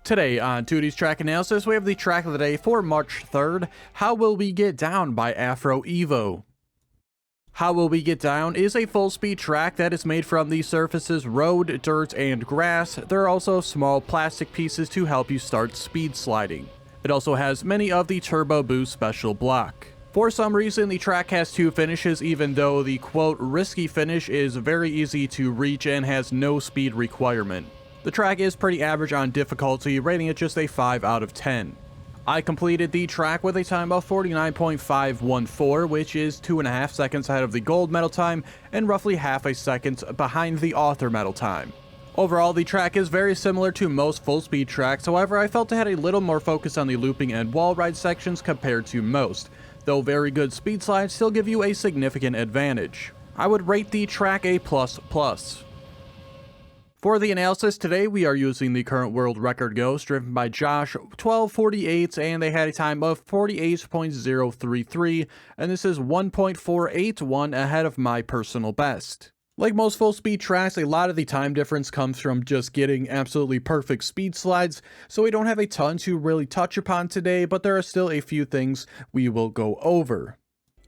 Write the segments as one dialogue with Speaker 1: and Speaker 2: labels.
Speaker 1: Today on Teuty's track analysis, we have the track of the day for March 3rd, How Will We Get Down by Afroevo. How Will We Get Down is a full-speed track that is made from the surfaces road, dirt, and grass. There are also small plastic pieces to help you start speed sliding. It also has many of the Turbo Boost special block. For some reason, the track has two finishes, even though the quote risky finish is very easy to reach and has no speed requirement. The track is pretty average on difficulty, rating it just a 5 out of 10. I completed the track with a time of 49.514, which is 2.5 seconds ahead of the gold medal time and roughly half a second behind the author medal time. Overall, the track is very similar to most full-speed tracks, however I felt it had a little more focus on the looping and wall ride sections compared to most, though very good speed slides still give you a significant advantage. I would rate the track a ++. For the analysis today, we are using the current world record ghost driven by Josh 1248, and they had a time of 48.033, and this is 1.481 ahead of my personal best. Like most full speed tracks, a lot of the time difference comes from just getting absolutely perfect speed slides, so we don't have a ton to really touch upon today, but there are still a few things we will go over.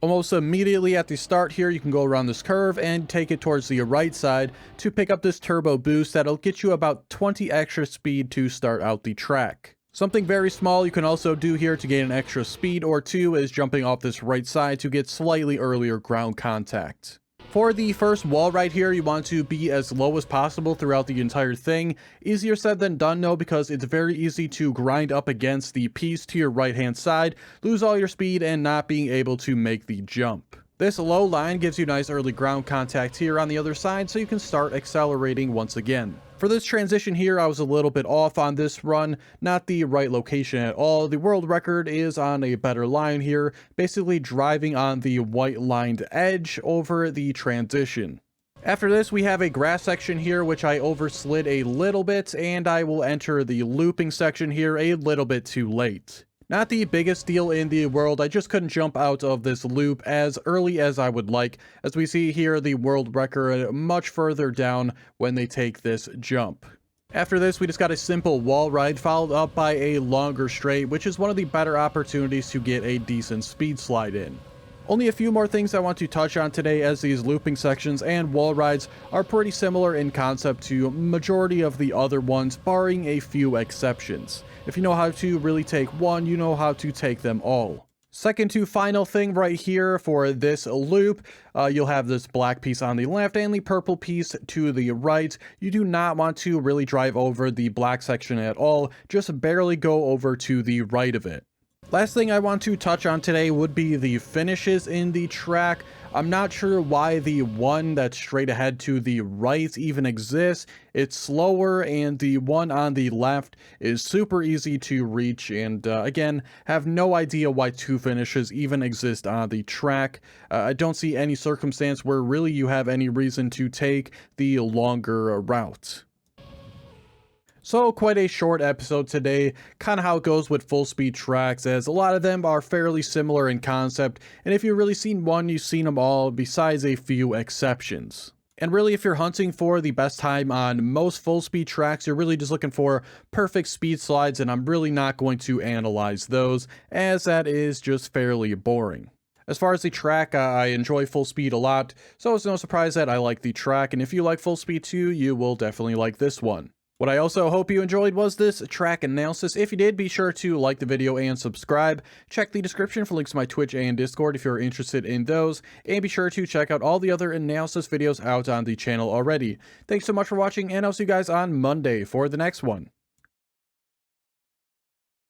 Speaker 1: Almost immediately at the start here, you can go around this curve and take it towards the right side to pick up this turbo boost that'll get you about 20 extra speed to start out the track. Something very small you can also do here to gain an extra speed or two is jumping off this right side to get slightly earlier ground contact. For the first wall ride here, you want to be as low as possible throughout the entire thing. Easier said than done though, because it's very easy to grind up against the piece to your right hand side, lose all your speed, and not being able to make the jump. This low line gives you nice early ground contact here on the other side, so you can start accelerating once again. For this transition here, I was a little bit off on this run, not the right location at all. The world record is on a better line here, basically driving on the white lined edge over the transition. After this, we have a grass section here, which I overslid a little bit, and I will enter the looping section here a little bit too late. Not the biggest deal in the world, I just couldn't jump out of this loop as early as I would like. As we see here, the world record much further down when they take this jump. After this, we just got a simple wall ride followed up by a longer straight, which is one of the better opportunities to get a decent speed slide in. Only a few more things I want to touch on today, as these looping sections and wall rides are pretty similar in concept to majority of the other ones, barring a few exceptions. If you know how to really take one, you know how to take them all. Second to final thing right here for this loop, you'll have this black piece on the left and the purple piece to the right. You do not want to really drive over the black section at all, just barely go over to the right of it. Last thing I want to touch on today would be the finishes in the track. I'm not sure why the one that's straight ahead to the right even exists. It's slower, and the one on the left is super easy to reach, and again, have no idea why two finishes even exist on the track. I don't see any circumstance where really you have any reason to take the longer route. So quite a short episode today, kind of how it goes with full speed tracks, as a lot of them are fairly similar in concept, and if you've really seen one, you've seen them all, besides a few exceptions. And really, if you're hunting for the best time on most full speed tracks, you're really just looking for perfect speed slides, and I'm really not going to analyze those, as that is just fairly boring. As far as the track, I enjoy full speed a lot, so it's no surprise that I like the track, and if you like full speed too, you will definitely like this one. What I also hope you enjoyed was this track analysis. If you did, be sure to like the video and subscribe. Check the description for links to my Twitch and Discord if you're interested in those. And be sure to check out all the other analysis videos out on the channel already. Thanks so much for watching, and I'll see you guys on Monday for the next one.